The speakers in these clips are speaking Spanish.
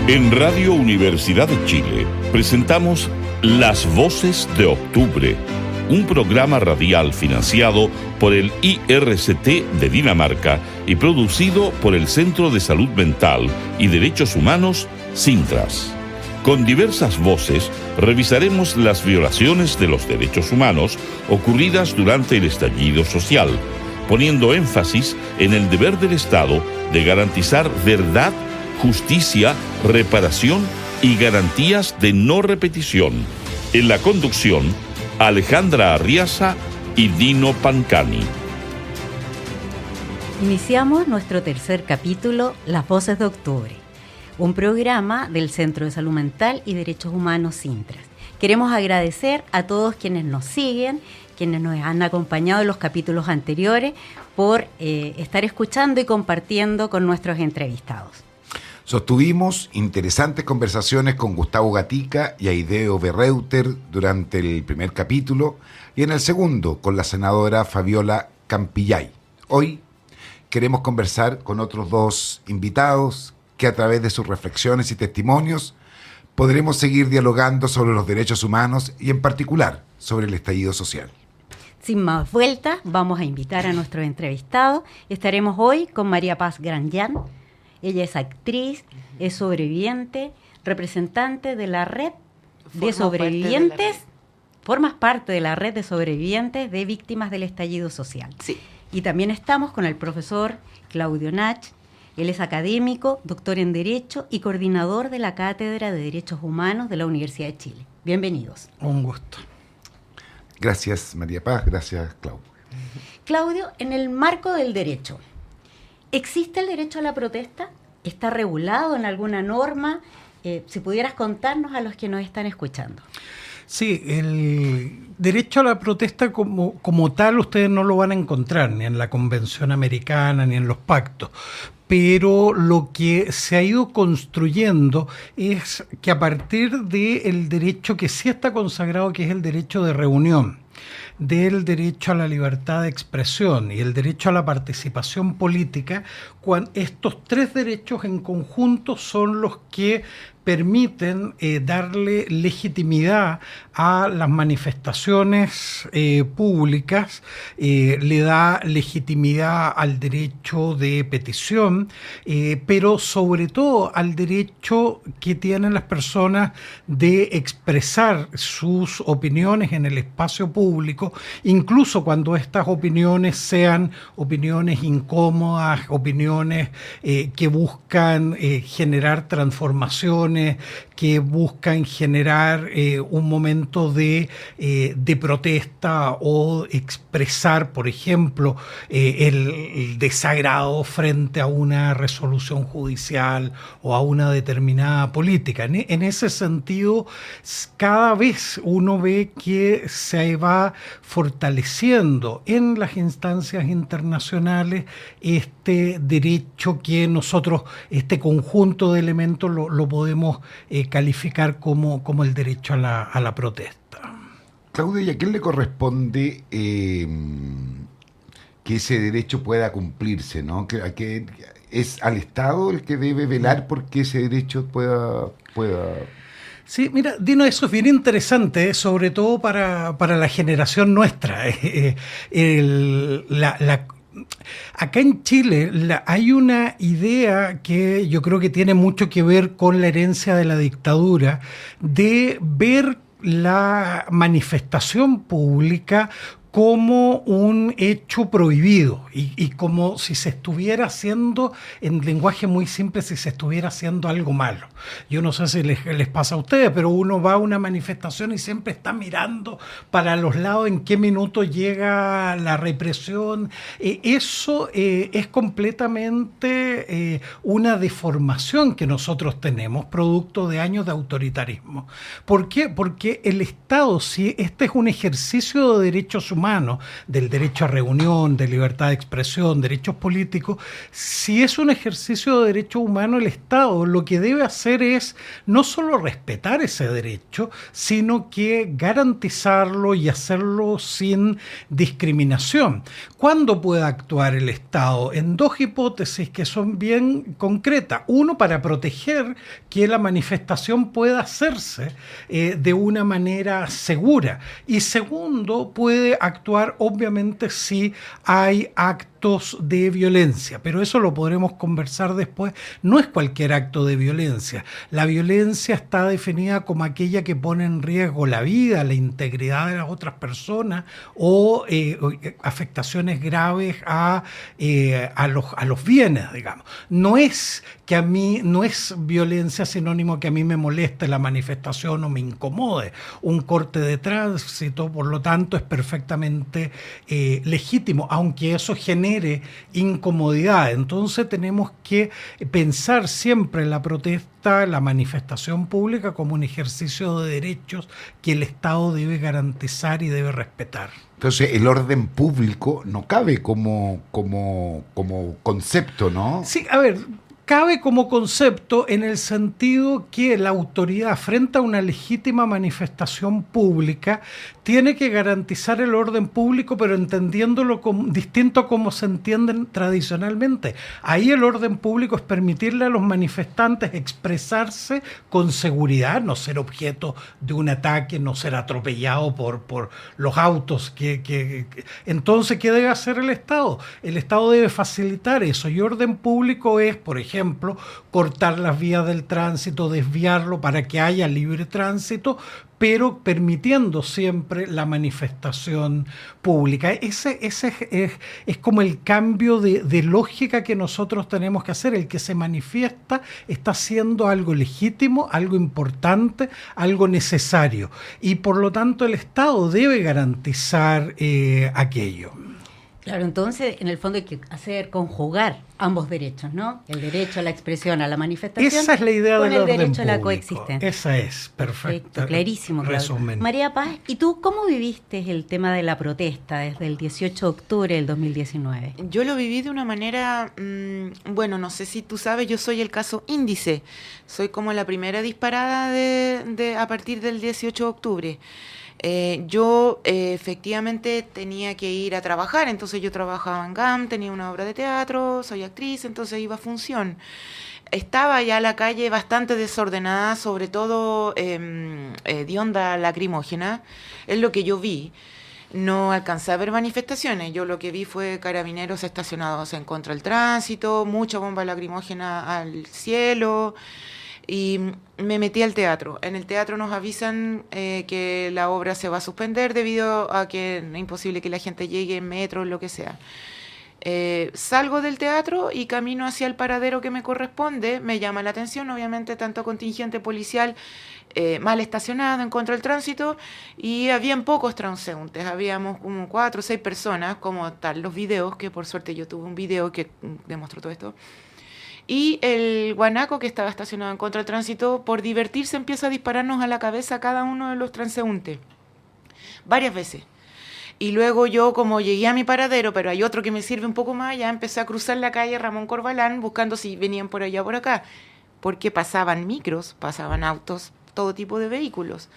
En Radio Universidad de Chile presentamos Las Voces de Octubre, un programa radial financiado por el IRCT de Dinamarca y producido por el Centro de Salud Mental y Derechos Humanos, Sintras. Con diversas voces revisaremos las violaciones de los derechos humanos ocurridas durante el estallido social, poniendo énfasis en el deber del Estado de garantizar verdad, justicia, reparación y garantías de no repetición. En la conducción, Alejandra Arriaza y Dino Pancani. Iniciamos nuestro tercer capítulo, Las Voces de Octubre, un programa del Centro de Salud Mental y Derechos Humanos Sintras. Queremos agradecer a todos quienes nos siguen, quienes nos han acompañado en los capítulos anteriores, por estar escuchando y compartiendo con nuestros entrevistados. Sostuvimos interesantes conversaciones con Gustavo Gatica y Aideo Berreuter durante el primer capítulo y en el segundo con la senadora Fabiola Campillay. Hoy queremos conversar con otros dos invitados que a través de sus reflexiones y testimonios podremos seguir dialogando sobre los derechos humanos y en particular sobre el estallido social. Sin más vueltas, vamos a invitar a nuestros entrevistados. Estaremos hoy con María Paz Granllán. Ella es actriz, es sobreviviente, representante de la red de sobrevivientes. Formas parte de la red de sobrevivientes de víctimas del estallido social. Sí. Y también estamos con el profesor Claudio Nach. Él es académico, doctor en Derecho y coordinador de la Cátedra de Derechos Humanos de la Universidad de Chile. Bienvenidos. Un gusto. Gracias, María Paz. Gracias, Claudio. Claudio, en el marco del derecho, ¿existe el derecho a la protesta? ¿Está regulado en alguna norma? Si pudieras contarnos a los que nos están escuchando. Sí, el derecho a la protesta como tal ustedes no lo van a encontrar ni en la Convención Americana ni en los pactos. Pero lo que se ha ido construyendo es que a partir del derecho que sí está consagrado, que es el derecho de reunión, del derecho a la libertad de expresión y el derecho a la participación política, estos tres derechos en conjunto son los que permiten darle legitimidad a las manifestaciones públicas, le da legitimidad al derecho de petición, pero sobre todo al derecho que tienen las personas de expresar sus opiniones en el espacio público, incluso cuando estas opiniones sean opiniones incómodas, opiniones que buscan generar transformaciones, que buscan generar un momento de protesta o expresar, por ejemplo, el desagrado frente a una resolución judicial o a una determinada política. En ese sentido, cada vez uno ve que se va fortaleciendo en las instancias internacionales este derecho que nosotros, este conjunto de elementos, lo podemos calificar como el derecho a la protesta. Claudio, ¿y a quién le corresponde que ese derecho pueda cumplirse, ¿no? Que es al Estado el que debe velar por que ese derecho pueda... Sí, mira, Dino, eso es bien interesante, sobre todo para la generación nuestra. Acá en Chile hay una idea que yo creo que tiene mucho que ver con la herencia de la dictadura, de ver la manifestación pública como un hecho prohibido y como si se estuviera haciendo, en lenguaje muy simple, si se estuviera haciendo algo malo. Yo no sé si les pasa a ustedes, pero uno va a una manifestación y siempre está mirando para los lados en qué minuto llega la represión. Eso es completamente una deformación que nosotros tenemos, producto de años de autoritarismo. ¿Por qué? Porque el Estado, si este es un ejercicio de derechos humanos, humanos, del derecho a reunión, de libertad de expresión, derechos políticos, si es un ejercicio de derecho humano, el Estado lo que debe hacer es no solo respetar ese derecho, sino que garantizarlo y hacerlo sin discriminación. ¿Cuándo puede actuar el Estado? En dos hipótesis que son bien concretas. Uno, para proteger que la manifestación pueda hacerse de una manera segura. Y segundo, puede actuar obviamente si hay actos de violencia, pero eso lo podremos conversar después. No es cualquier acto de violencia. La violencia está definida como aquella que pone en riesgo la vida, la integridad de las otras personas o afectaciones graves a los bienes, digamos. No es que a mí, no es violencia sinónimo que a mí me moleste la manifestación o me incomode un corte de tránsito, por lo tanto es perfectamente legítimo, aunque eso genere incomodidad. Entonces tenemos que pensar siempre en la protesta, la manifestación pública como un ejercicio de derechos que el Estado debe garantizar y debe respetar. Entonces el orden público no cabe como concepto, ¿no? Sí, a ver, cabe como concepto en el sentido que la autoridad frente a una legítima manifestación pública tiene que garantizar el orden público, pero entendiéndolo como, distinto a como se entienden tradicionalmente. Ahí el orden público es permitirle a los manifestantes expresarse con seguridad, no ser objeto de un ataque, no ser atropellado por los autos. Entonces, ¿qué debe hacer el Estado? El Estado debe facilitar eso, y orden público es, por ejemplo, cortar las vías del tránsito, desviarlo para que haya libre tránsito, pero permitiendo siempre la manifestación pública. Ese es como el cambio de lógica que nosotros tenemos que hacer. El que se manifiesta está haciendo algo legítimo, algo importante, algo necesario. Y por lo tanto el Estado debe garantizar aquello. Claro, entonces en el fondo hay que hacer conjugar ambos derechos, ¿no? El derecho a la expresión, a la manifestación. Esa es la idea del orden público. Con el derecho a la coexistencia. Esa es, perfecto. Clarísimo, claro. Resumen. María Paz, ¿y tú cómo viviste el tema de la protesta desde el 18 de octubre del 2019? Yo lo viví de una manera, bueno, no sé si tú sabes, yo soy el caso índice. Soy como la primera disparada a partir del 18 de octubre. Yo efectivamente tenía que ir a trabajar, entonces yo trabajaba en GAM, tenía una obra de teatro, soy actriz, entonces iba a función. Estaba ya la calle bastante desordenada, sobre todo de onda lacrimógena, es lo que yo vi. No alcancé a ver manifestaciones, yo lo que vi fue carabineros estacionados en contra del tránsito, mucha bomba lacrimógena al cielo. Y me metí al teatro. En el teatro nos avisan que la obra se va a suspender debido a que es imposible que la gente llegue en metro, lo que sea. Salgo del teatro y camino hacia el paradero que me corresponde. Me llama la atención, obviamente, tanto contingente policial mal estacionado en contra del tránsito, y habían pocos transeúntes. Habíamos como 4 o 6 personas, como tal los videos, que por suerte yo tuve un video que demostró todo esto. Y el guanaco que estaba estacionado en contra del tránsito, por divertirse, empieza a dispararnos a la cabeza a cada uno de los transeúntes. Varias veces. Y luego yo, como llegué a mi paradero, pero hay otro que me sirve un poco más, ya empecé a cruzar la calle Ramón Corbalán buscando si venían por allá o por acá. Porque pasaban micros, pasaban autos, todo tipo de vehículos.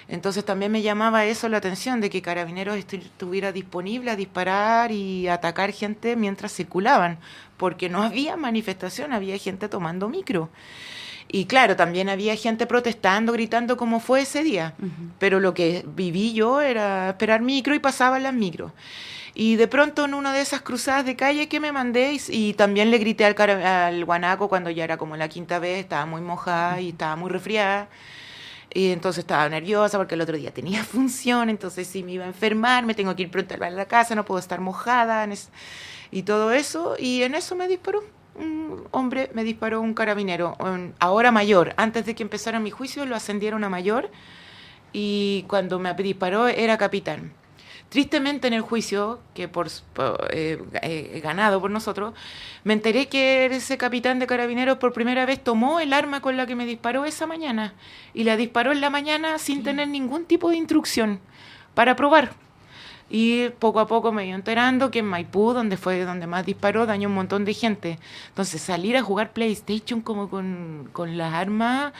Entonces también me llamaba eso la atención, de que Carabineros estuviera disponible a disparar y atacar gente mientras circulaban, porque no había manifestación, había gente tomando micro. Y claro, también había gente protestando, gritando, como fue ese día. Uh-huh. Pero lo que viví yo era esperar micro, y pasaban las micros. Y de pronto en una de esas cruzadas de calle que me mandé, y también le grité al guanaco cuando ya era como la 5ª vez, estaba muy mojada y estaba muy resfriada. Y entonces estaba nerviosa porque el otro día tenía función, entonces si me iba a enfermar, me tengo que ir pronto a la casa, no puedo estar mojada, y todo eso. Y en eso me disparó un hombre, me disparó un carabinero, ahora mayor. Antes de que empezara mi juicio lo ascendieron a mayor, y cuando me disparó era capitán. Tristemente en el juicio, que ganado por nosotros, me enteré que ese capitán de Carabineros por primera vez tomó el arma con la que me disparó esa mañana, y la disparó en la mañana sin tener ningún tipo de instrucción para probar. Y poco a poco me iba enterando que en Maipú, donde fue donde más disparó, dañó un montón de gente. Entonces, salir a jugar PlayStation como con las armas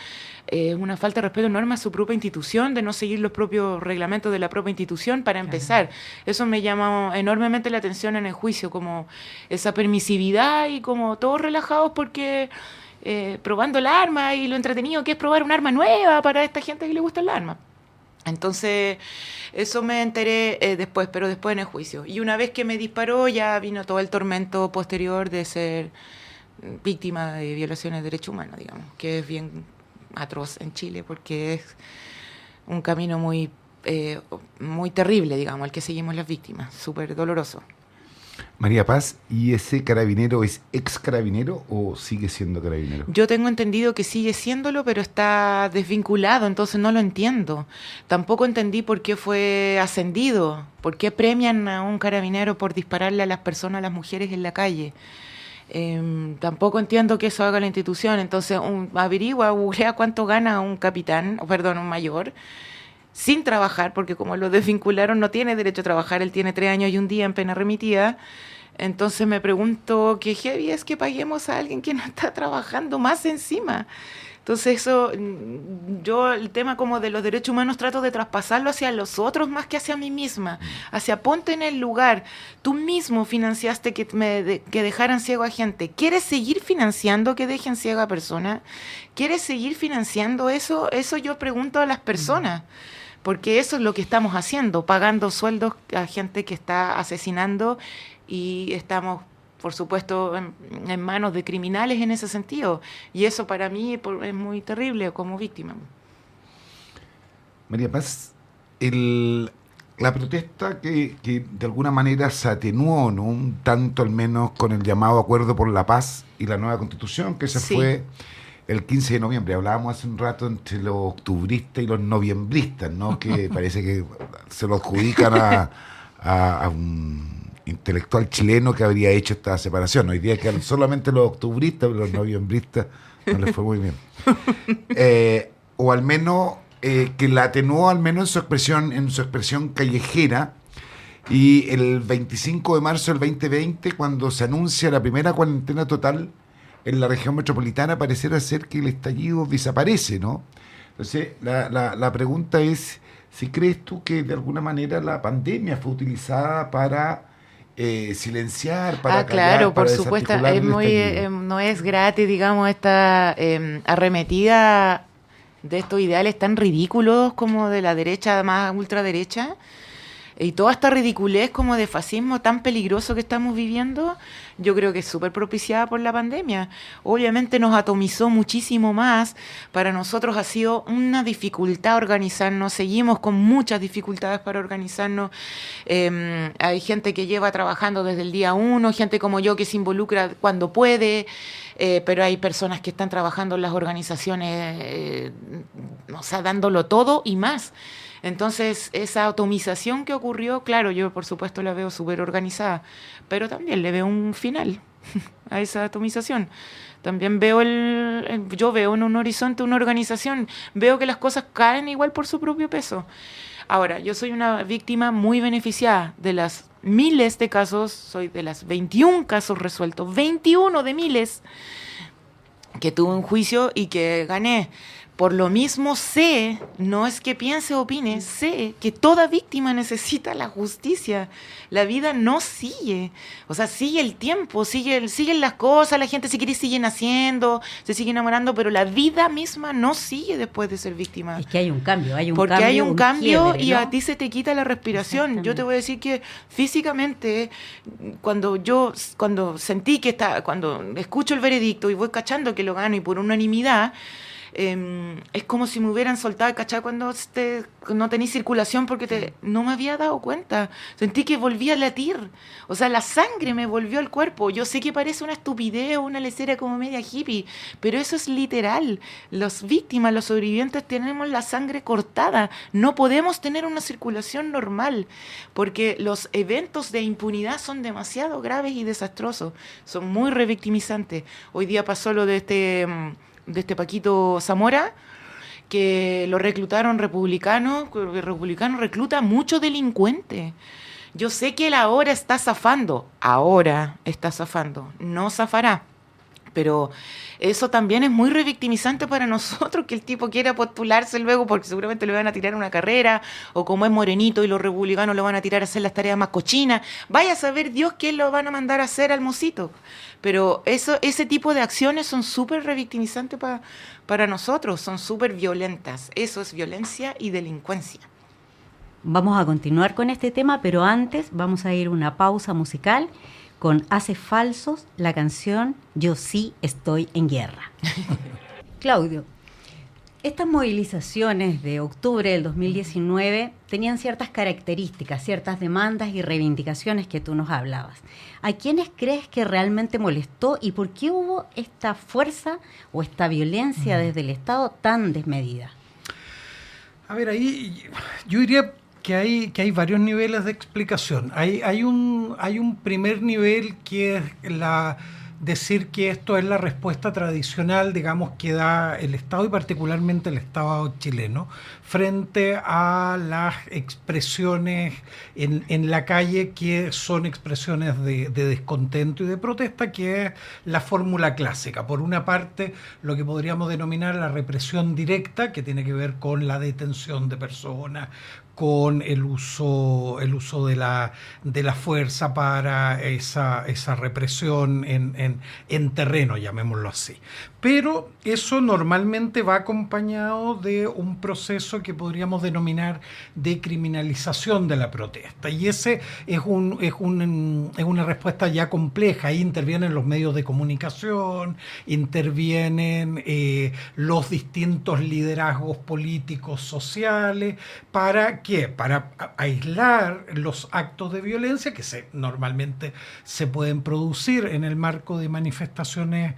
es una falta de respeto enorme a su propia institución, de no seguir los propios reglamentos de la propia institución, para empezar. Eso me llamó enormemente la atención en el juicio, como esa permisividad y como todos relajados porque probando el arma y lo entretenido que es probar un arma nueva para esta gente que le gusta el arma. Entonces, eso me enteré después, pero después en el juicio. Y una vez que me disparó, ya vino todo el tormento posterior de ser víctima de violaciones de derechos humanos, digamos, que es bien atroz en Chile, porque es un camino muy terrible, digamos, el que seguimos las víctimas, súper doloroso. María Paz, ¿y ese carabinero es ex carabinero o sigue siendo carabinero? Yo tengo entendido que sigue siéndolo, pero está desvinculado, entonces no lo entiendo. Tampoco entendí por qué fue ascendido, por qué premian a un carabinero por dispararle a las personas, a las mujeres en la calle. Tampoco entiendo que eso haga la institución, entonces averigua, googlea cuánto gana un un mayor, sin trabajar, porque como lo desvincularon no tiene derecho a trabajar, él tiene 3 años y un día en pena remitida. Entonces me pregunto qué heavy es que paguemos a alguien que no está trabajando más encima. Entonces eso, yo el tema como de los derechos humanos trato de traspasarlo hacia los otros más que hacia mí misma, hacia ponte en el lugar. Tú mismo financiaste que dejaran ciego a gente. ¿Quieres seguir financiando que dejen ciego a personas? ¿Quieres seguir financiando eso? Eso yo pregunto a las personas. Porque eso es lo que estamos haciendo, pagando sueldos a gente que está asesinando y estamos, por supuesto, en manos de criminales en ese sentido. Y eso para mí es muy terrible como víctima. María Paz, la protesta que de alguna manera se atenuó, ¿no?, un tanto al menos con el llamado Acuerdo por la Paz y la nueva Constitución, que se fue el 15 de noviembre. Hablábamos hace un rato entre los octubristas y los noviembristas, ¿no?, que parece que se lo adjudican a un intelectual chileno que habría hecho esta separación. Hoy día que solamente los octubristas, pero los noviembristas no les fue muy bien. O al menos que la atenuó al menos en su expresión callejera. Y el 25 de marzo del 2020, cuando se anuncia la primera cuarentena total en la región metropolitana, pareciera ser que el estallido desaparece, ¿no? Entonces, la pregunta es si crees tú que de alguna manera la pandemia fue utilizada para silenciar, para callar, claro, para por supuesto, desarticular el estallido. no es gratis, digamos, esta arremetida de estos ideales tan ridículos como de la derecha más ultraderecha, y toda esta ridiculez como de fascismo tan peligroso que estamos viviendo, yo creo que es súper propiciada por la pandemia. Obviamente nos atomizó muchísimo más, para nosotros ha sido una dificultad organizarnos, seguimos con muchas dificultades para organizarnos. Hay gente que lleva trabajando desde el día 1, gente como yo que se involucra cuando puede, pero hay personas que están trabajando en las organizaciones, o sea, dándolo todo y más. Entonces, esa atomización que ocurrió, claro, yo por supuesto la veo súper organizada, pero también le veo un final a esa atomización. También veo yo veo en un horizonte una organización, veo que las cosas caen igual por su propio peso. Ahora, yo soy una víctima muy beneficiada de las miles de casos, soy de las 21 casos resueltos, 21 de miles, que tuve un juicio y que gané. Por lo mismo sé, no es que piense o opine, sé que toda víctima necesita la justicia. La vida no sigue. O sea, sigue el tiempo, siguen las cosas, la gente si quiere sigue naciendo, se sigue enamorando, pero la vida misma no sigue después de ser víctima. Es que hay un cambio, Porque hay un cambio quiebre, y ¿no? a ti se te quita la respiración. Yo te voy a decir que físicamente, cuando sentí cuando escucho el veredicto y voy cachando que lo gano y por unanimidad, es como si me hubieran soltado, ¿cachai? Cuando no tenís circulación porque no me había dado cuenta. Sentí que volvía a latir. O sea, la sangre me volvió al cuerpo. Yo sé que parece una estupidez o una lecera como media hippie, pero eso es literal. Las víctimas, los sobrevivientes, tenemos la sangre cortada. No podemos tener una circulación normal porque los eventos de impunidad son demasiado graves y desastrosos. Son muy revictimizantes. Hoy día pasó lo de este Paquito Zamora, que lo reclutaron republicanos. El republicano recluta mucho delincuente. Yo sé que él ahora está zafando, no zafará. Pero eso también es muy revictimizante para nosotros, que el tipo quiera postularse luego porque seguramente le van a tirar una carrera, o como es morenito y los republicanos le van a tirar a hacer las tareas más cochinas. Vaya a saber Dios quién lo van a mandar a hacer al mocito. Pero ese tipo de acciones son súper revictimizantes para nosotros, son súper violentas. Eso es violencia y delincuencia. Vamos a continuar con este tema, pero antes vamos a ir a una pausa musical con Haces Falsos, la canción Yo sí estoy en guerra. Claudio, estas movilizaciones de octubre del 2019 tenían ciertas características, ciertas demandas y reivindicaciones que tú nos hablabas. ¿A quiénes crees que realmente molestó y por qué hubo esta fuerza o esta violencia desde el Estado tan desmedida? A ver, ahí yo diría que hay varios niveles de explicación. Hay un primer nivel que es decir que esto es la respuesta tradicional, digamos, que da el Estado y particularmente el Estado chileno frente a las expresiones en la calle que son expresiones de descontento y de protesta, que es la fórmula clásica. Por una parte, lo que podríamos denominar la represión directa, que tiene que ver con la detención de personas, con el uso de la fuerza para esa represión en terreno, llamémoslo así. Pero eso normalmente va acompañado de un proceso que podríamos denominar de criminalización de la protesta. Y ese es una respuesta ya compleja. Ahí intervienen los medios de comunicación, intervienen los distintos liderazgos políticos, sociales. ¿Para qué? Para aislar los actos de violencia que normalmente se pueden producir en el marco de manifestaciones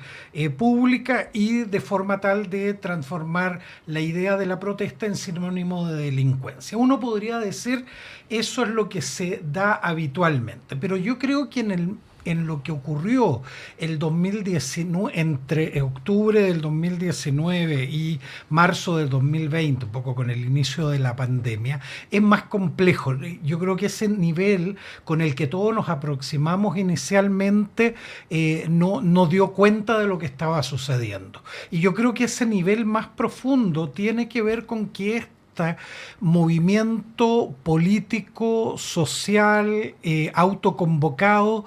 públicas, y de forma tal de transformar la idea de la protesta en sinónimo de delincuencia. Uno podría decir eso es lo que se da habitualmente, pero yo creo que en lo que ocurrió el 2019, entre octubre del 2019 y marzo del 2020, un poco con el inicio de la pandemia, es más complejo. Yo creo que ese nivel con el que todos nos aproximamos inicialmente no dio cuenta de lo que estaba sucediendo. Y yo creo que ese nivel más profundo tiene que ver con que este movimiento político, social, autoconvocado,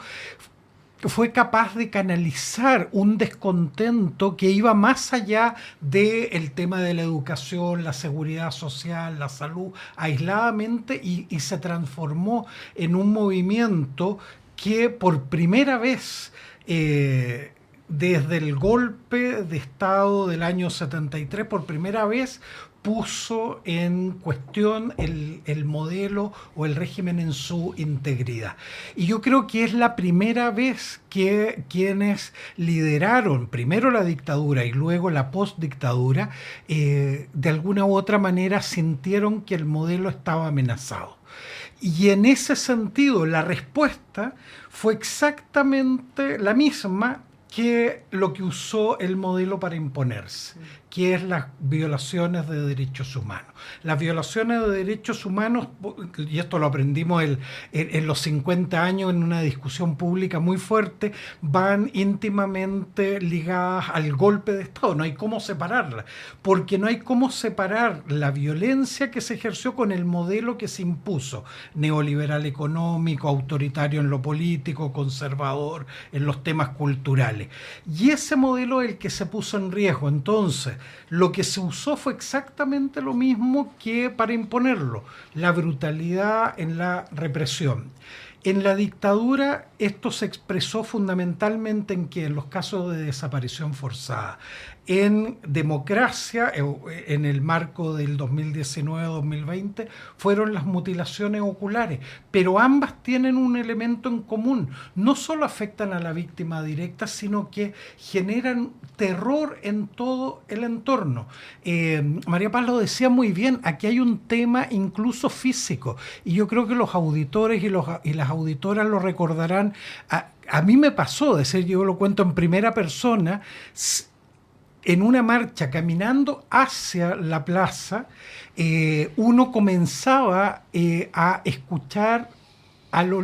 fue capaz de canalizar un descontento que iba más allá del tema de la educación, la seguridad social, la salud, aisladamente, y se transformó en un movimiento que por primera vez desde el golpe de Estado del año 73, por primera vez puso en cuestión el modelo o el régimen en su integridad. Y yo creo que es la primera vez que quienes lideraron primero la dictadura y luego la postdictadura, de alguna u otra manera sintieron que el modelo estaba amenazado. Y en ese sentido, la respuesta fue exactamente la misma que lo que usó el modelo para imponerse, que es las violaciones de derechos humanos. Las violaciones de derechos humanos, y esto lo aprendimos en los 50 años en una discusión pública muy fuerte, van íntimamente ligadas al golpe de Estado. No hay cómo separarlas, porque no hay cómo separar la violencia que se ejerció con el modelo que se impuso, neoliberal económico, autoritario en lo político, conservador en los temas culturales. Y ese modelo es el que se puso en riesgo. Entonces, lo que se usó fue exactamente lo mismo que para imponerlo, la brutalidad en la represión. En la dictadura esto se expresó fundamentalmente en que en los casos de desaparición forzada, en democracia, en el marco del 2019-2020, fueron las mutilaciones oculares, pero ambas tienen un elemento en común. No solo afectan a la víctima directa, sino que generan terror en todo el entorno. María Paz lo decía muy bien, aquí hay un tema incluso físico, y yo creo que los auditores y las auditoras lo recordarán. A mí me pasó, yo lo cuento en primera persona, en una marcha caminando hacia la plaza, uno comenzaba a escuchar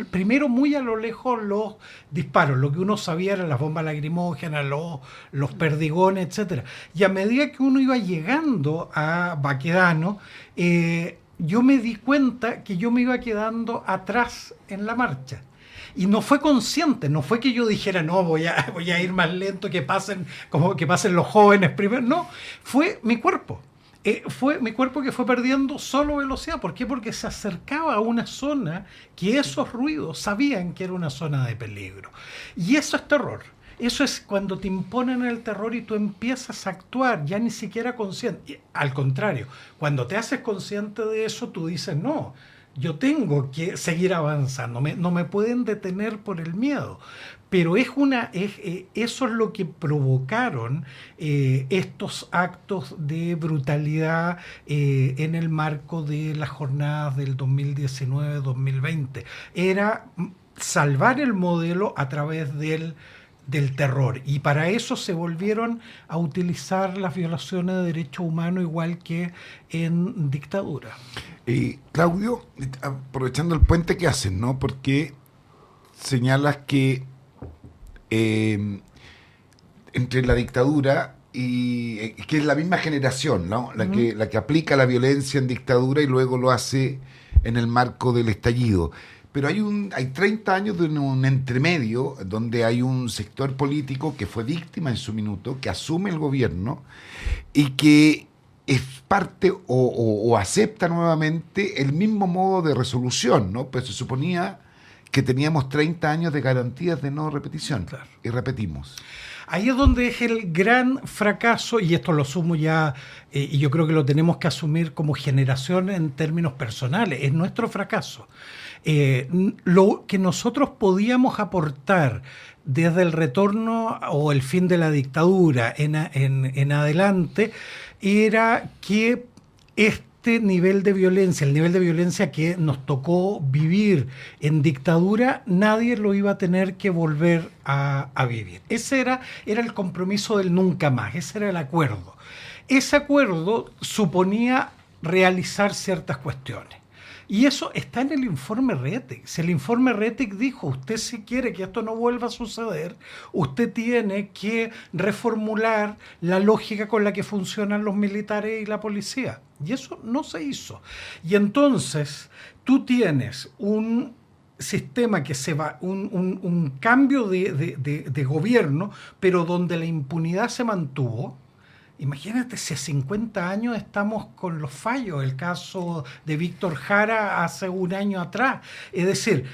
primero muy a lo lejos los disparos. Lo que uno sabía eran las bombas lacrimógenas, los perdigones, etcétera. Y a medida que uno iba llegando a Baquedano, yo me di cuenta que yo me iba quedando atrás en la marcha. Y no fue consciente, no fue que yo dijera, no, voy a ir más lento, que pasen los jóvenes primero. No, fue mi cuerpo. Fue mi cuerpo que fue perdiendo solo velocidad. ¿Por qué? Porque se acercaba a una zona que esos ruidos sabían que era una zona de peligro. Y eso es terror. Eso es cuando te imponen el terror y tú empiezas a actuar ya ni siquiera consciente. Al contrario, cuando te haces consciente de eso, tú dices, no, yo tengo que seguir avanzando, no me pueden detener por el miedo. Pero eso es lo que provocaron estos actos de brutalidad en el marco de las jornadas del 2019-2020. Era salvar el modelo a través del terror. Y para eso se volvieron a utilizar las violaciones de derechos humanos igual que en dictadura. Claudio, aprovechando el puente que hacen, ¿no? Porque señalas que entre la dictadura y que es la misma generación, ¿no? La que aplica la violencia en dictadura y luego lo hace en el marco del estallido. Pero hay 30 años de un entremedio donde hay un sector político que fue víctima en su minuto, que asume el gobierno y que es parte o acepta nuevamente el mismo modo de resolución, ¿no? Pues se suponía que teníamos 30 años de garantías de no repetición. Claro. Y repetimos. Ahí es donde es el gran fracaso, y esto lo asumo ya, y yo creo que lo tenemos que asumir como generación en términos personales, es nuestro fracaso. Lo que nosotros podíamos aportar desde el retorno o el fin de la dictadura en adelante era que este nivel de violencia, el nivel de violencia que nos tocó vivir en dictadura, nadie lo iba a tener que volver a vivir. Ese era el compromiso del nunca más, ese era el acuerdo. Ese acuerdo suponía realizar ciertas cuestiones. Y eso está en el informe Rettig. Si el informe Rettig dijo, usted si quiere que esto no vuelva a suceder, usted tiene que reformular la lógica con la que funcionan los militares y la policía. Y eso no se hizo. Y entonces tú tienes un sistema que se va, un cambio de gobierno, pero donde la impunidad se mantuvo. Imagínate si a 50 años estamos con los fallos, el caso de Víctor Jara hace un año atrás. Es decir,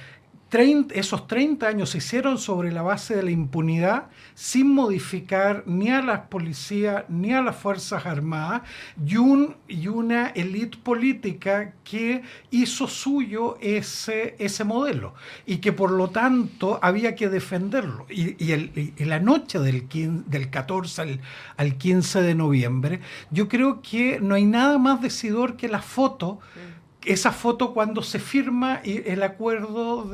esos 30 años se hicieron sobre la base de la impunidad sin modificar ni a las policías ni a las Fuerzas Armadas y una élite política que hizo suyo ese modelo y que por lo tanto había que defenderlo. Y la noche del 14 al 15 de noviembre, yo creo que no hay nada más decidor que la foto. Esa foto cuando se firma el acuerdo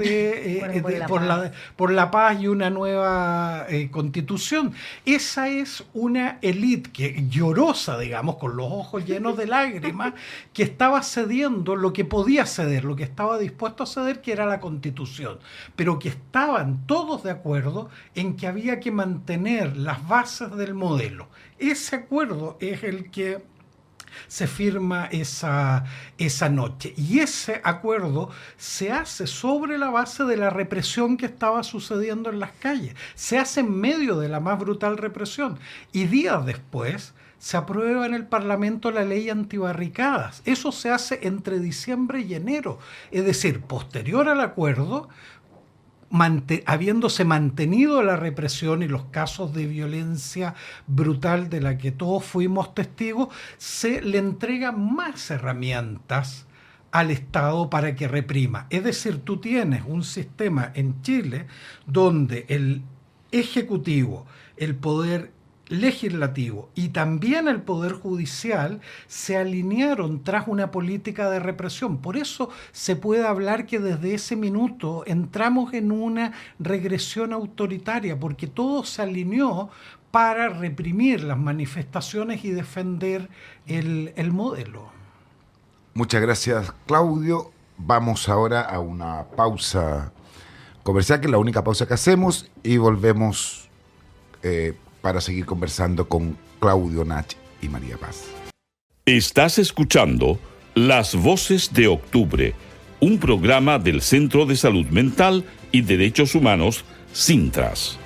por la paz y una nueva constitución. Esa es una élite que llorosa, digamos, con los ojos llenos de lágrimas, que estaba cediendo lo que podía ceder, lo que estaba dispuesto a ceder, que era la constitución. Pero que estaban todos de acuerdo en que había que mantener las bases del modelo. Ese acuerdo es el que se firma esa noche. Y ese acuerdo se hace sobre la base de la represión que estaba sucediendo en las calles. Se hace en medio de la más brutal represión. Y días después se aprueba en el Parlamento la ley antibarricadas. Eso se hace entre diciembre y enero. Es decir, posterior al acuerdo, habiéndose mantenido la represión y los casos de violencia brutal de la que todos fuimos testigos, se le entregan más herramientas al Estado para que reprima. Es decir, tú tienes un sistema en Chile donde el Ejecutivo, el Poder Legislativo y también el Poder Judicial se alinearon tras una política de represión. Por eso se puede hablar que desde ese minuto entramos en una regresión autoritaria, porque todo se alineó para reprimir las manifestaciones y defender el modelo. Muchas gracias, Claudio. vamos ahora a una pausa comercial, que es la única pausa que hacemos, y volvemos para seguir conversando con Claudio Nach y María Paz. Estás escuchando Las Voces de Octubre, un programa del Centro de Salud Mental y Derechos Humanos, Sintras.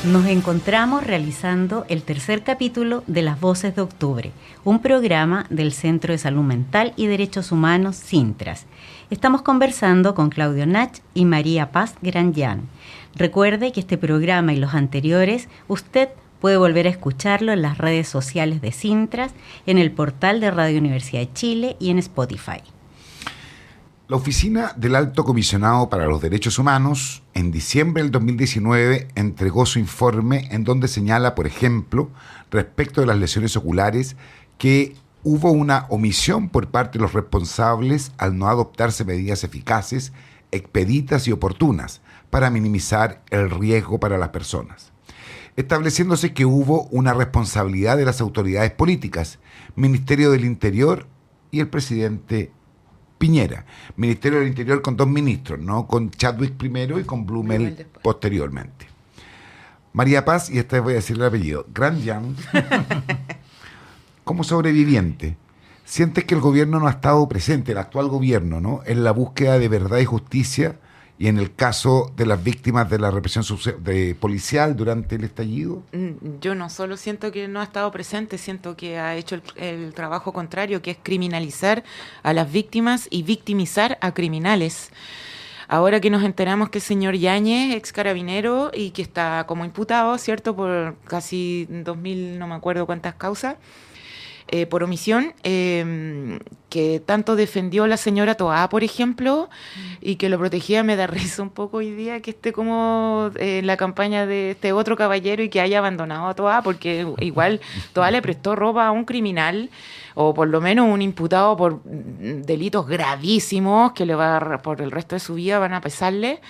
Nos encontramos realizando el tercer capítulo de Las Voces de Octubre, un programa del Centro de Salud Mental y Derechos Humanos, Sintras. Estamos conversando con Claudio Nach y María Paz Granjan. Recuerde que este programa y los anteriores usted puede volver a escucharlo en las redes sociales de Sintras, en el portal de Radio Universidad de Chile y en Spotify. La Oficina del Alto Comisionado para los Derechos Humanos, en diciembre del 2019, entregó su informe en donde señala, por ejemplo, respecto de las lesiones oculares, que hubo una omisión por parte de los responsables al no adoptarse medidas eficaces, expeditas y oportunas para minimizar el riesgo para las personas, estableciéndose que hubo una responsabilidad de las autoridades políticas, Ministerio del Interior y el presidente Piñera. Ministerio del Interior con 2 ministros, ¿no? Con Chadwick primero y con Blumel posteriormente. María Paz, y esta vez voy a decir el apellido, Granjan, como sobreviviente, ¿sientes que el gobierno no ha estado presente, el actual gobierno, ¿no?, en la búsqueda de verdad y justicia, y en el caso de las víctimas de la represión policial durante el estallido? Yo no solo siento que no ha estado presente, siento que ha hecho el trabajo contrario, que es criminalizar a las víctimas y victimizar a criminales. Ahora que nos enteramos que el señor Yáñez, ex carabinero, y que está como imputado, ¿cierto?, por casi 2.000, no me acuerdo cuántas causas, por omisión, que tanto defendió la señora Toá, por ejemplo, y que lo protegía, me da risa un poco hoy día que esté como en la campaña de este otro caballero y que haya abandonado a Toá, porque igual Toá le prestó ropa a un criminal, o por lo menos un imputado por delitos gravísimos que le va a, por el resto de su vida van a pesarle.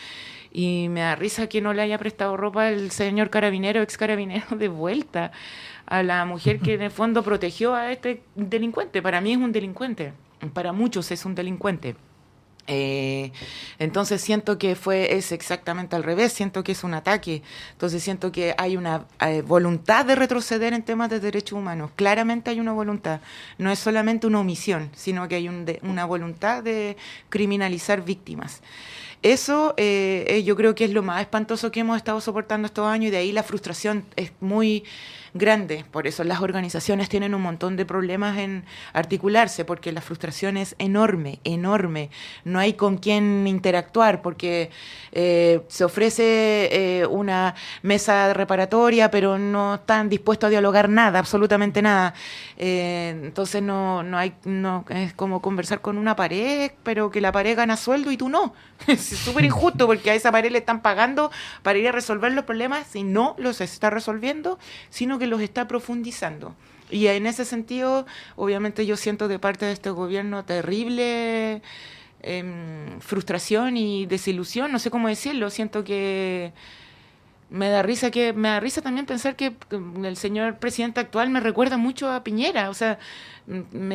Y me da risa que no le haya prestado ropa el señor carabinero, ex carabinero, de vuelta a la mujer que en el fondo protegió a este delincuente. Para mí es un delincuente, para muchos es un delincuente. Entonces siento que es exactamente al revés, siento que es un ataque. Entonces siento que hay una voluntad de retroceder en temas de derechos humanos. Claramente hay una voluntad, no es solamente una omisión, sino que hay una voluntad de criminalizar víctimas. Eso yo creo que es lo más espantoso que hemos estado soportando estos años, y de ahí la frustración es muy grande. Por eso las organizaciones tienen un montón de problemas en articularse, porque la frustración es enorme, enorme. No hay con quién interactuar, porque se ofrece una mesa reparatoria, pero no están dispuestos a dialogar nada, absolutamente nada. Entonces no es como conversar con una pared, pero que la pared gana sueldo y tú no. Es súper injusto, porque a esa pared le están pagando para ir a resolver los problemas y no los está resolviendo, sino que los está profundizando. Y en ese sentido, obviamente yo siento de parte de este gobierno terrible frustración y desilusión, no sé cómo decirlo. Siento que me da risa también pensar que el señor presidente actual me recuerda mucho a Piñera. O sea,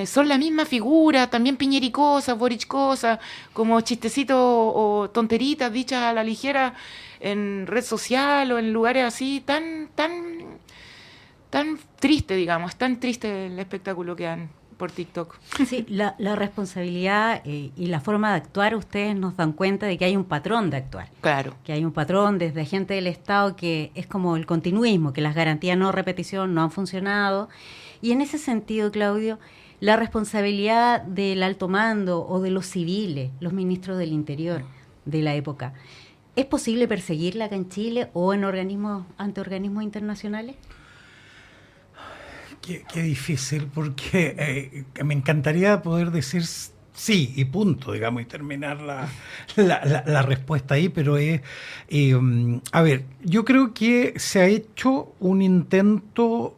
son la misma figura, también piñericosas, borichcosas, como chistecitos o tonteritas dichas a la ligera en red social o en lugares así, tan triste, digamos, tan triste el espectáculo que dan por TikTok. Sí, la responsabilidad y la forma de actuar, ustedes nos dan cuenta de que hay un patrón de actuar. Claro. Que hay un patrón desde agentes del Estado que es como el continuismo, que las garantías no repetición no han funcionado. Y en ese sentido, Claudio, la responsabilidad del alto mando o de los civiles, los ministros del Interior de la época, ¿es posible perseguirla acá en Chile o en ante organismos internacionales? Qué difícil, porque me encantaría poder decir sí y punto, digamos, y terminar la respuesta ahí, pero a ver, yo creo que se ha hecho un intento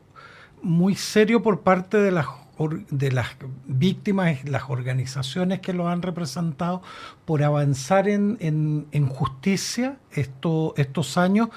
muy serio por parte de las víctimas, las organizaciones que los han representado, por avanzar en justicia estos años,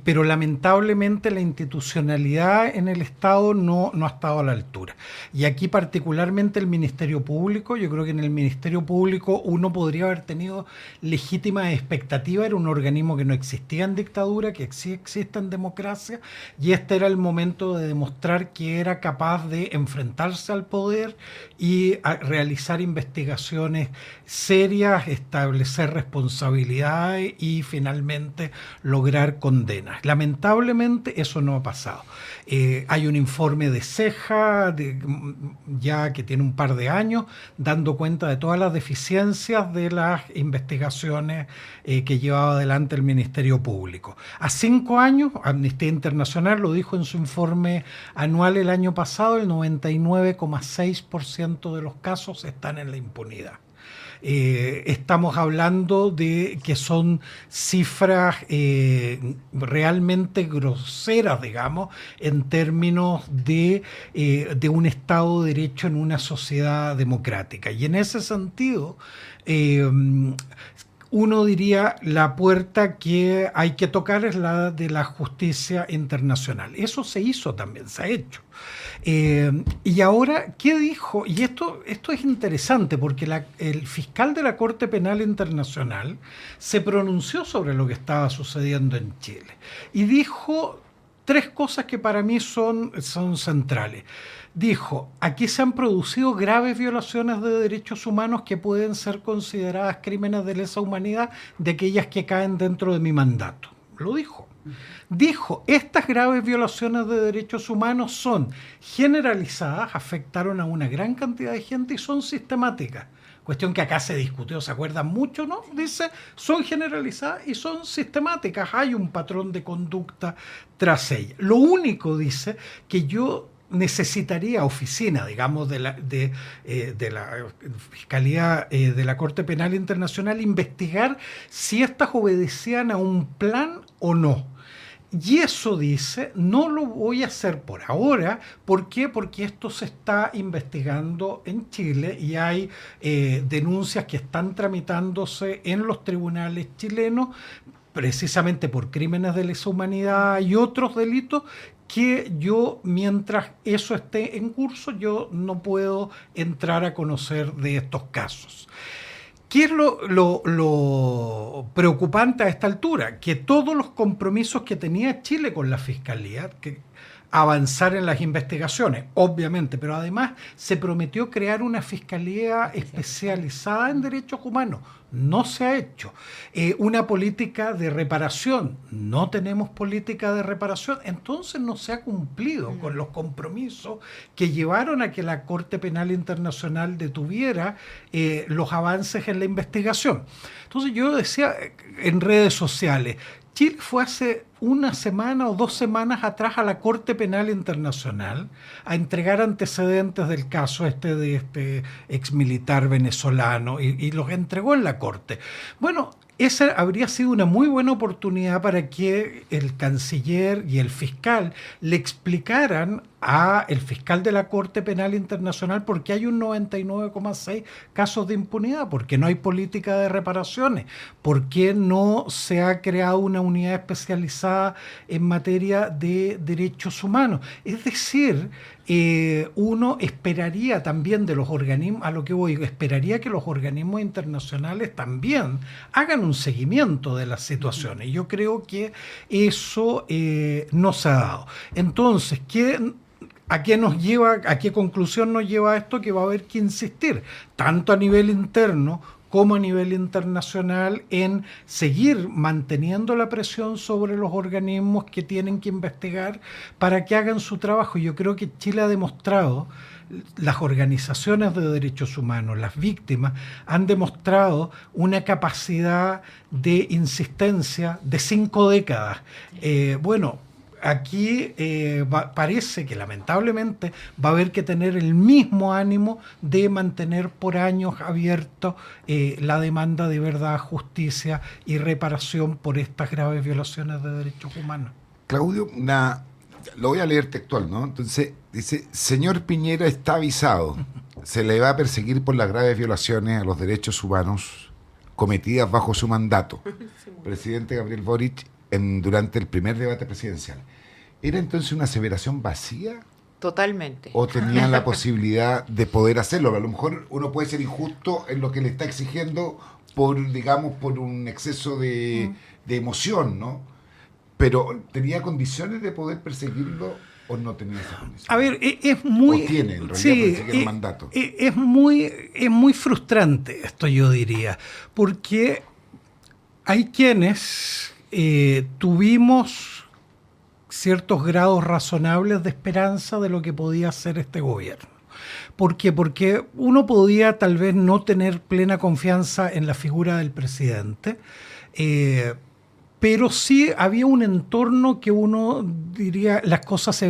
pero lamentablemente la institucionalidad en el Estado no ha estado a la altura. Y aquí particularmente el Ministerio Público, yo creo que en el Ministerio Público uno podría haber tenido legítimas expectativas, era un organismo que no existía en dictadura, que sí existe en democracia, y este era el momento de demostrar que era capaz de enfrentarse al poder y realizar investigaciones serias, establecer responsabilidades y finalmente lograr condenas. Lamentablemente eso no ha pasado. Hay un informe de Ceja, ya que tiene un par de años, dando cuenta de todas las deficiencias de las investigaciones que llevaba adelante el Ministerio Público. A 5 años, Amnistía Internacional lo dijo en su informe anual el año pasado, el 99,6% de los casos están en la impunidad. Estamos hablando de que son cifras realmente groseras, digamos, en términos de un Estado de Derecho en una sociedad democrática. Y en ese sentido, uno diría la puerta que hay que tocar es la de la justicia internacional. Eso se hizo también, se ha hecho. Y ahora, ¿qué dijo? Y esto es interesante porque el fiscal de la Corte Penal Internacional se pronunció sobre lo que estaba sucediendo en Chile y dijo 3 cosas que para mí son centrales. Dijo, aquí se han producido graves violaciones de derechos humanos que pueden ser consideradas crímenes de lesa humanidad de aquellas que caen dentro de mi mandato. Lo dijo. Dijo, estas graves violaciones de derechos humanos son generalizadas, afectaron a una gran cantidad de gente y son sistemáticas. Cuestión que acá se discutió, ¿se acuerdan mucho? ¿No? Dice, son generalizadas y son sistemáticas. Hay un patrón de conducta tras ellas. Lo único, dice, que yo necesitaría oficina, digamos, de la Fiscalía de la Corte Penal Internacional investigar si estas obedecían a un plan o no. Y eso, dice, no lo voy a hacer por ahora. ¿Por qué? Porque esto se está investigando en Chile y hay denuncias que están tramitándose en los tribunales chilenos precisamente por crímenes de lesa humanidad y otros delitos que yo, mientras eso esté en curso, yo no puedo entrar a conocer de estos casos. ¿Qué es lo preocupante a esta altura? Que todos los compromisos que tenía Chile con la Fiscalía, que avanzar en las investigaciones, obviamente, pero además se prometió crear una fiscalía especializada en derechos humanos. No se ha hecho. Una política de reparación. No tenemos política de reparación. Entonces no se ha cumplido con los compromisos que llevaron a que la Corte Penal Internacional detuviera los avances en la investigación. Entonces yo decía en redes sociales, Chile fue hace una semana o 2 semanas atrás a la Corte Penal Internacional a entregar antecedentes del caso de este exmilitar venezolano y los entregó en la Corte. Bueno, esa habría sido una muy buena oportunidad para que el canciller y el fiscal le explicaran al fiscal de la Corte Penal Internacional por qué hay un 99,6 casos de impunidad, por qué no hay política de reparaciones, por qué no se ha creado una unidad especializada en materia de derechos humanos. Es decir, uno esperaría también de los organismos, a lo que voy, esperaría que los organismos internacionales también hagan un seguimiento de las situaciones. Yo creo que eso no se ha dado. Entonces, ¿a qué conclusión nos lleva esto? Que va a haber que insistir, tanto a nivel interno como a nivel internacional, en seguir manteniendo la presión sobre los organismos que tienen que investigar para que hagan su trabajo. Yo creo que Chile ha demostrado, las organizaciones de derechos humanos, las víctimas, han demostrado una capacidad de insistencia de 5 décadas. Aquí parece que lamentablemente va a haber que tener el mismo ánimo de mantener por años abierto la demanda de verdad, justicia y reparación por estas graves violaciones de derechos humanos. Claudio, Lo voy a leer textual, ¿no? Entonces, dice, señor Piñera está avisado, se le va a perseguir por las graves violaciones a los derechos humanos cometidas bajo su mandato. Presidente Gabriel Boric durante el primer debate presidencial. ¿Era entonces una aseveración vacía? Totalmente. ¿O tenían la posibilidad de poder hacerlo? A lo mejor uno puede ser injusto en lo que le está exigiendo por, digamos, por un exceso de emoción, ¿no? Pero ¿tenía condiciones de poder perseguirlo o no tenía esa condición? A ver, es muy... ¿O tiene, en realidad, sí, perseguir el mandato? Es muy frustrante esto, yo diría, porque hay quienes tuvimos ciertos grados razonables de esperanza de lo que podía hacer este gobierno. ¿Por qué? Porque uno podía tal vez no tener plena confianza en la figura del presidente, pero sí había un entorno que uno diría las cosas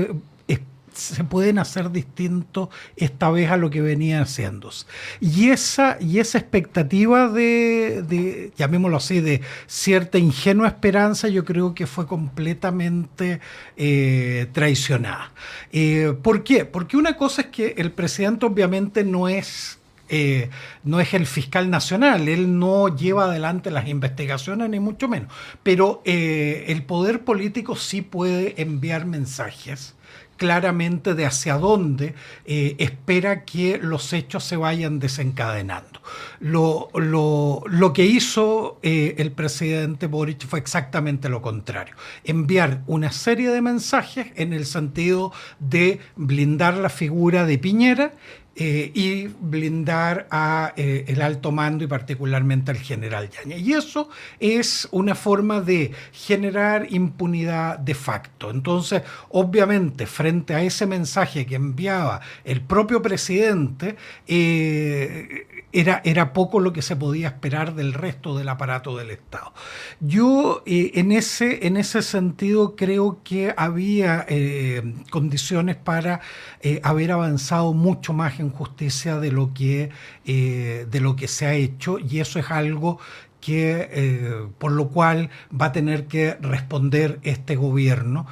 se pueden hacer distinto esta vez a lo que venían haciéndose. Y esa expectativa de, llamémoslo así, de cierta ingenua esperanza, yo creo que fue completamente traicionada. ¿Por qué? Porque una cosa es que el presidente obviamente no es el fiscal nacional, él no lleva adelante las investigaciones ni mucho menos, pero el poder político sí puede enviar mensajes claramente de hacia dónde espera que los hechos se vayan desencadenando. Lo que hizo el presidente Boric fue exactamente lo contrario, enviar una serie de mensajes en el sentido de blindar la figura de Piñera y blindar a el alto mando y particularmente al general Yáñez. Y eso es una forma de generar impunidad de facto. Entonces, obviamente, frente a ese mensaje que enviaba el propio presidente, era poco lo que se podía esperar del resto del aparato del Estado. Yo en ese sentido creo que había condiciones para haber avanzado mucho más en justicia de lo que se ha hecho, y eso es algo que por lo cual va a tener que responder este gobierno,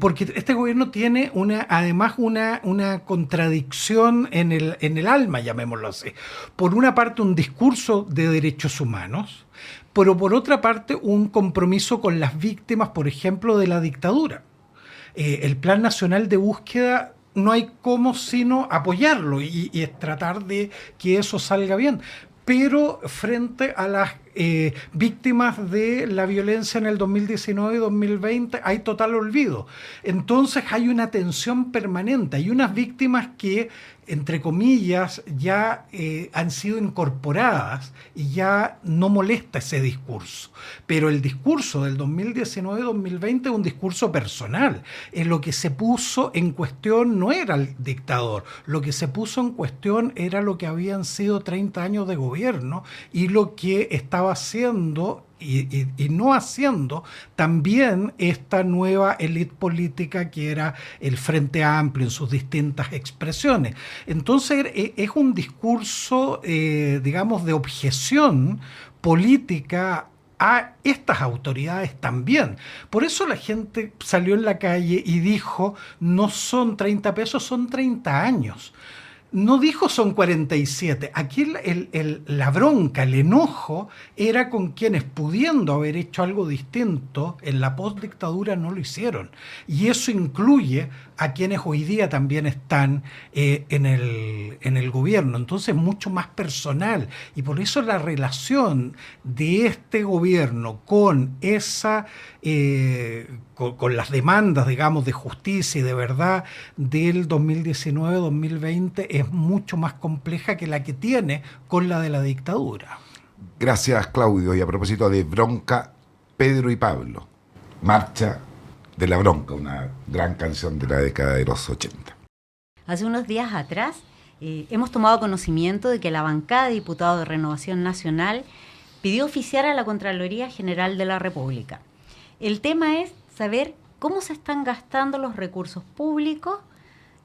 porque este gobierno tiene además una contradicción en el alma, llamémoslo así. Por una parte, un discurso de derechos humanos, pero por otra parte un compromiso con las víctimas, por ejemplo, de la dictadura. El Plan Nacional de Búsqueda no hay cómo sino apoyarlo y tratar de que eso salga bien. Pero frente a las víctimas de la violencia en el 2019 y 2020 hay total olvido. Entonces hay una tensión permanente, hay unas víctimas que, entre comillas, ya han sido incorporadas y ya no molesta ese discurso. Pero el discurso del 2019-2020 es un discurso personal. Lo que se puso en cuestión no era el dictador, lo que se puso en cuestión era lo que habían sido 30 años de gobierno y lo que estaba haciendo y no haciendo también esta nueva élite política que era el Frente Amplio en sus distintas expresiones. Entonces es un discurso, digamos, de objeción política a estas autoridades también. Por eso la gente salió en la calle y dijo, no son 30 pesos, son 30 años. No dijo son 47. Aquí la bronca, el enojo, era con quienes, pudiendo haber hecho algo distinto, en la postdictadura no lo hicieron. Y eso incluye a quienes hoy día también están en el gobierno. Entonces, mucho más personal. Y por eso la relación de este gobierno con esa... con las demandas, digamos, de justicia y de verdad del 2019-2020 es mucho más compleja que la que tiene con la de la dictadura. Gracias, Claudio. Y a propósito de bronca, Pedro y Pablo, Marcha de la Bronca, una gran canción de la década de los 80. Hace unos días atrás hemos tomado conocimiento de que la bancada de diputados de Renovación Nacional pidió oficiar a la Contraloría General de la República. El tema es saber cómo se están gastando los recursos públicos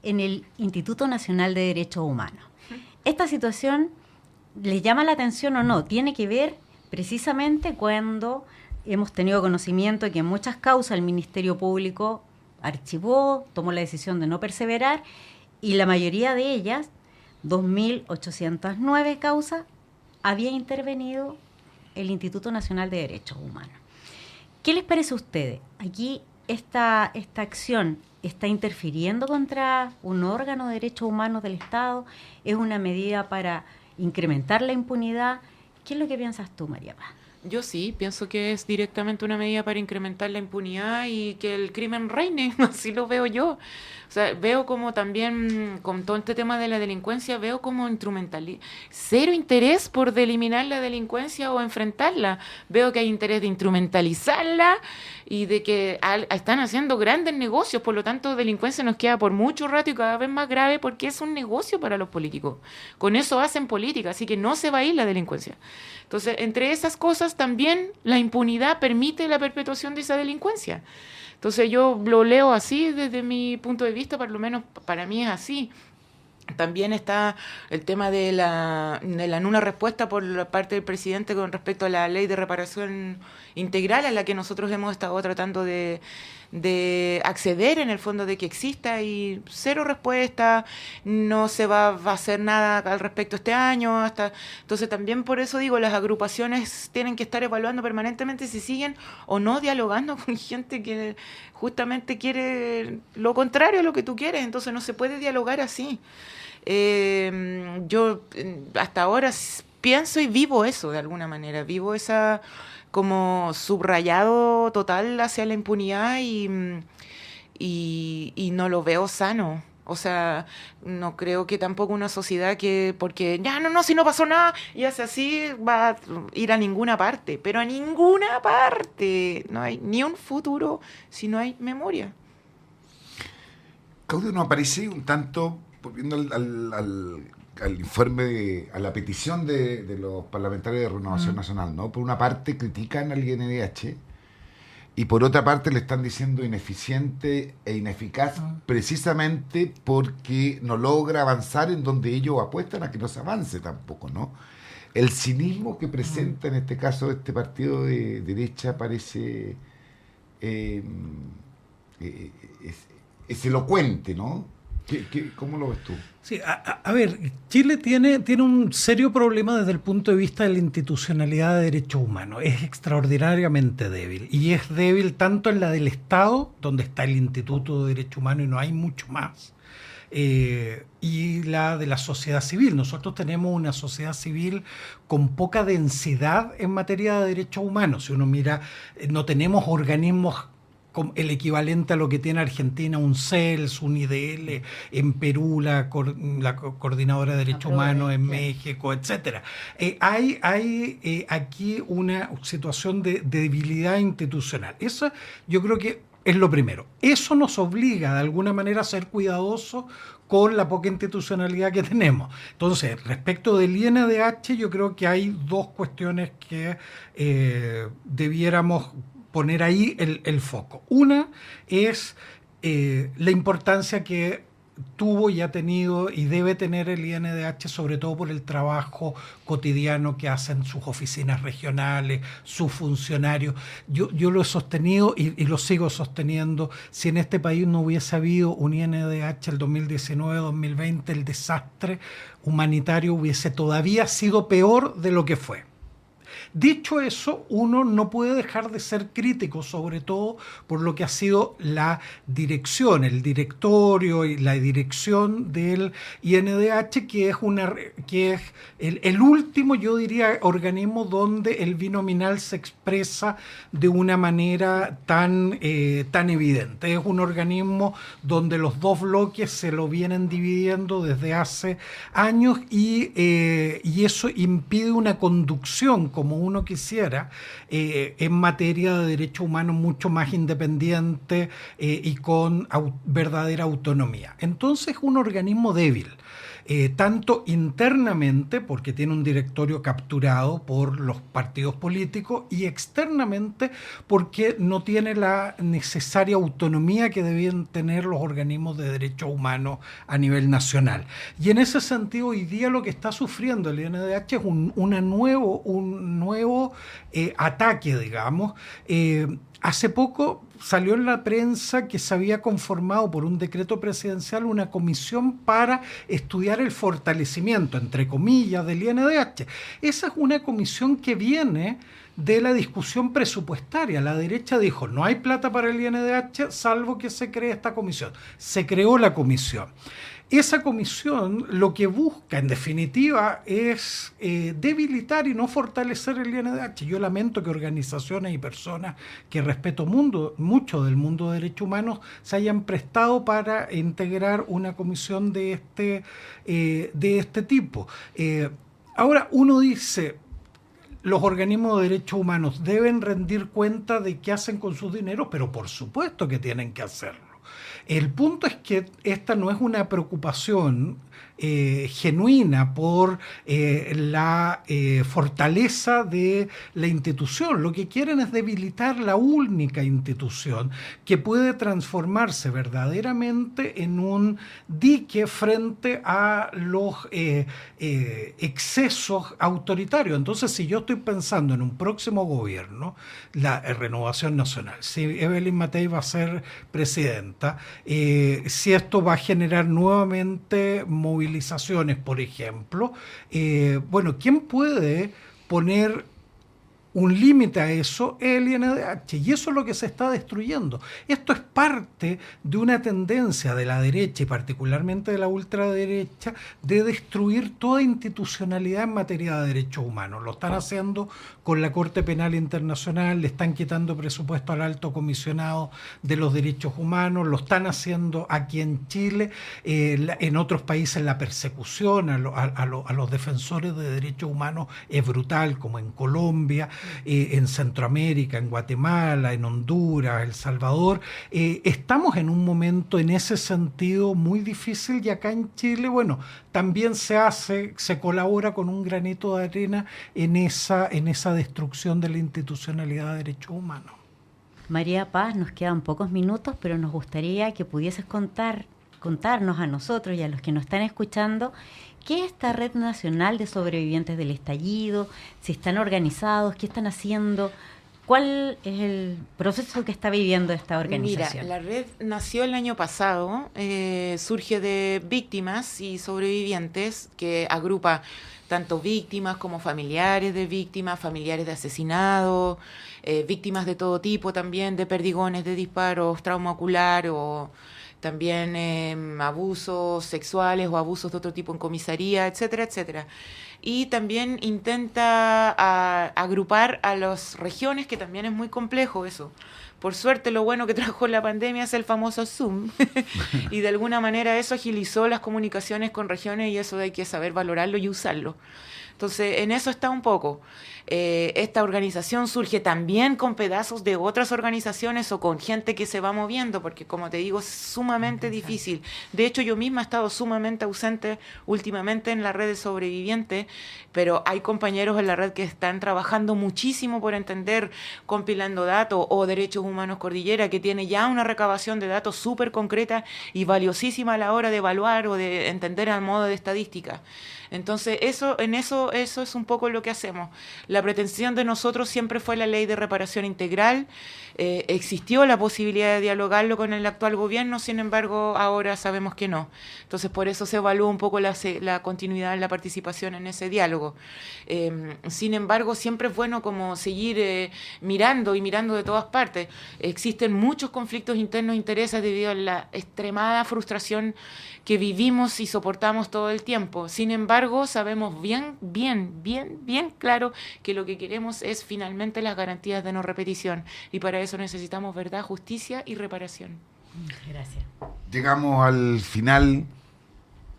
en el Instituto Nacional de Derechos Humanos. Esta situación, ¿les llama la atención o no? Tiene que ver precisamente cuando hemos tenido conocimiento de que en muchas causas el Ministerio Público archivó, tomó la decisión de no perseverar, y la mayoría de ellas, 2.809 causas, había intervenido el Instituto Nacional de Derechos Humanos. ¿Qué les parece a ustedes? Aquí esta acción está interfiriendo contra un órgano de derechos humanos del Estado, es una medida para incrementar la impunidad. ¿Qué es lo que piensas tú, María Paz? Yo sí, pienso que es directamente una medida para incrementar la impunidad y que el crimen reine, así lo veo yo. O sea, veo como también, con todo este tema de la delincuencia, veo como cero interés por eliminar la delincuencia o enfrentarla. Veo que hay interés de instrumentalizarla y de que están haciendo grandes negocios, por lo tanto delincuencia nos queda por mucho rato y cada vez más grave porque es un negocio para los políticos. Con eso hacen política, así que no se va a ir la delincuencia. Entonces, entre esas cosas también la impunidad permite la perpetuación de esa delincuencia. Entonces yo lo leo así desde mi punto de vista, por lo menos para mí es así. También está el tema de la nula respuesta por la parte del presidente con respecto a la ley de reparación integral a la que nosotros hemos estado tratando de acceder en el fondo de que exista, y cero respuesta, no se va a hacer nada al respecto este año. Entonces también por eso digo, las agrupaciones tienen que estar evaluando permanentemente si siguen o no dialogando con gente que justamente quiere lo contrario a lo que tú quieres. Entonces no se puede dialogar así. Yo hasta ahora pienso y vivo eso de alguna manera, vivo esa como subrayado total hacia la impunidad y no lo veo sano. O sea, no creo que tampoco una sociedad que, porque ya no, si no pasó nada y hace así, va a ir a ninguna parte, pero a ninguna parte. No hay ni un futuro si no hay memoria. Claudio, nos aparece un tanto, volviendo al informe, a la petición de los parlamentarios de Renovación Nacional, ¿no? Por una parte critican al INDH y por otra parte le están diciendo ineficiente e ineficaz precisamente porque no logra avanzar en donde ellos apuestan a que no se avance tampoco, ¿no? El cinismo que presenta en este caso este partido de derecha parece es elocuente, ¿no? ¿Cómo lo ves tú? Sí, a ver, Chile tiene un serio problema desde el punto de vista de la institucionalidad de derechos humanos. Es extraordinariamente débil. Y es débil tanto en la del Estado, donde está el Instituto de Derechos Humanos y no hay mucho más, y la de la sociedad civil. Nosotros tenemos una sociedad civil con poca densidad en materia de derechos humanos. Si uno mira, no tenemos organismos el equivalente a lo que tiene Argentina, un CELS, un IDL, en Perú la Coordinadora de Derechos Humanos, en México, etcétera. Hay aquí una situación de debilidad institucional. Eso yo creo que es lo primero. Eso nos obliga de alguna manera a ser cuidadosos con la poca institucionalidad que tenemos. Entonces, respecto del INDH, yo creo que hay dos cuestiones que debiéramos poner ahí el foco. Una es la importancia que tuvo y ha tenido y debe tener el INDH, sobre todo por el trabajo cotidiano que hacen sus oficinas regionales, sus funcionarios. Yo lo he sostenido y lo sigo sosteniendo. Si en este país no hubiese habido un INDH el 2019-2020, el desastre humanitario hubiese todavía sido peor de lo que fue. Dicho eso, uno no puede dejar de ser crítico, sobre todo por lo que ha sido la dirección, el directorio y la dirección del INDH, que es el último, yo diría, organismo donde el binominal se expresa de una manera tan evidente. Es un organismo donde los dos bloques se lo vienen dividiendo desde hace años y eso impide una conducción como uno quisiera en materia de derechos humanos mucho más independiente y con verdadera autonomía. Entonces es un organismo débil. Tanto internamente, porque tiene un directorio capturado por los partidos políticos, y externamente porque no tiene la necesaria autonomía que debían tener los organismos de derechos humanos a nivel nacional. Y en ese sentido, hoy día lo que está sufriendo el INDH es un nuevo ataque, digamos, Hace poco salió en la prensa que se había conformado por un decreto presidencial una comisión para estudiar el fortalecimiento, entre comillas, del INDH. Esa es una comisión que viene de la discusión presupuestaria. La derecha dijo, no hay plata para el INDH, salvo que se cree esta comisión. Se creó la comisión. Esa comisión lo que busca, en definitiva, es debilitar y no fortalecer el INDH. Yo lamento que organizaciones y personas que respeto mucho del mundo de derechos humanos se hayan prestado para integrar una comisión de este tipo. Ahora uno dice, los organismos de derechos humanos deben rendir cuenta de qué hacen con sus dineros, pero por supuesto que tienen que hacerlo. El punto es que esta no es una preocupación genuina por la fortaleza de la institución. Lo que quieren es debilitar la única institución que puede transformarse verdaderamente en un dique frente a los excesos autoritarios. Entonces, si yo estoy pensando en un próximo gobierno, la renovación nacional, si Evelyn Matei va a ser presidenta, si esto va a generar nuevamente movilizaciones, por ejemplo, ¿quién puede poner un límite a eso? El INDH, y eso es lo que se está destruyendo. Esto es parte de una tendencia de la derecha y particularmente de la ultraderecha de destruir toda institucionalidad en materia de derechos humanos. Lo están haciendo con la Corte Penal Internacional, le están quitando presupuesto al Alto Comisionado de los Derechos Humanos, lo están haciendo aquí en Chile, en otros países la persecución a los defensores de derechos humanos es brutal, como en Colombia, en Centroamérica, en Guatemala, en Honduras, El Salvador. Estamos en un momento en ese sentido muy difícil, y acá en Chile, también se colabora con un granito de arena en esa destrucción de la institucionalidad de derechos humanos. María Paz, nos quedan pocos minutos, pero nos gustaría que pudieses contarnos a nosotros y a los que nos están escuchando qué es esta Red Nacional de Sobrevivientes del Estallido, si están organizados, qué están haciendo, cuál es el proceso que está viviendo esta organización. Mira, la red nació el año pasado, surge de víctimas y sobrevivientes, que agrupa tanto víctimas como familiares de víctimas, familiares de asesinados, víctimas de todo tipo también, de perdigones, de disparos, trauma ocular o también abusos sexuales o abusos de otro tipo en comisaría, etcétera, etcétera. Y también intenta agrupar a las regiones, que también es muy complejo eso. Por suerte, lo bueno que trajo la pandemia es el famoso Zoom. Y de alguna manera eso agilizó las comunicaciones con regiones, y eso hay que saber valorarlo y usarlo. Entonces, en eso está un poco. Esta organización surge también con pedazos de otras organizaciones o con gente que se va moviendo, porque, como te digo, es sumamente difícil. De hecho, yo misma he estado sumamente ausente últimamente en la red de sobrevivientes, pero hay compañeros en la red que están trabajando muchísimo por entender, compilando datos, o Derechos Humanos Cordillera, que tiene ya una recabación de datos súper concreta y valiosísima a la hora de evaluar o de entender al modo de estadística. Entonces, eso es un poco lo que hacemos. La pretensión de nosotros siempre fue la ley de reparación integral. Existió la posibilidad de dialogarlo con el actual gobierno, sin embargo, ahora sabemos que no. Entonces, por eso se evalúa un poco la continuidad en la participación en ese diálogo. Sin embargo, siempre es bueno como seguir mirando de todas partes. Existen muchos conflictos internos e intereses debido a la extremada frustración que vivimos y soportamos todo el tiempo. Sin embargo, sabemos bien claro que lo que queremos es finalmente las garantías de no repetición, y para eso necesitamos verdad, justicia y reparación. Gracias. Llegamos al final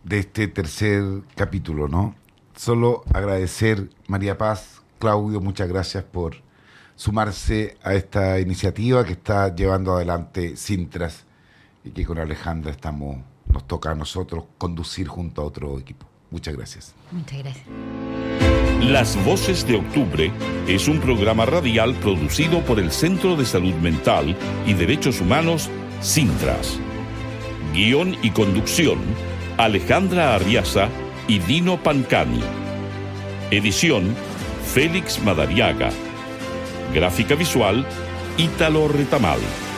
de este tercer capítulo, ¿no? Solo agradecer, María Paz, Claudio, muchas gracias por sumarse a esta iniciativa que está llevando adelante Sintras, y que con Alejandra nos toca a nosotros conducir junto a otro equipo. Muchas gracias. Muchas gracias. Las Voces de Octubre es un programa radial producido por el Centro de Salud Mental y Derechos Humanos, Sintras. Guión y conducción, Alejandra Arriaza y Dino Pancani. Edición, Félix Madariaga. Gráfica visual, Ítalo Retamal.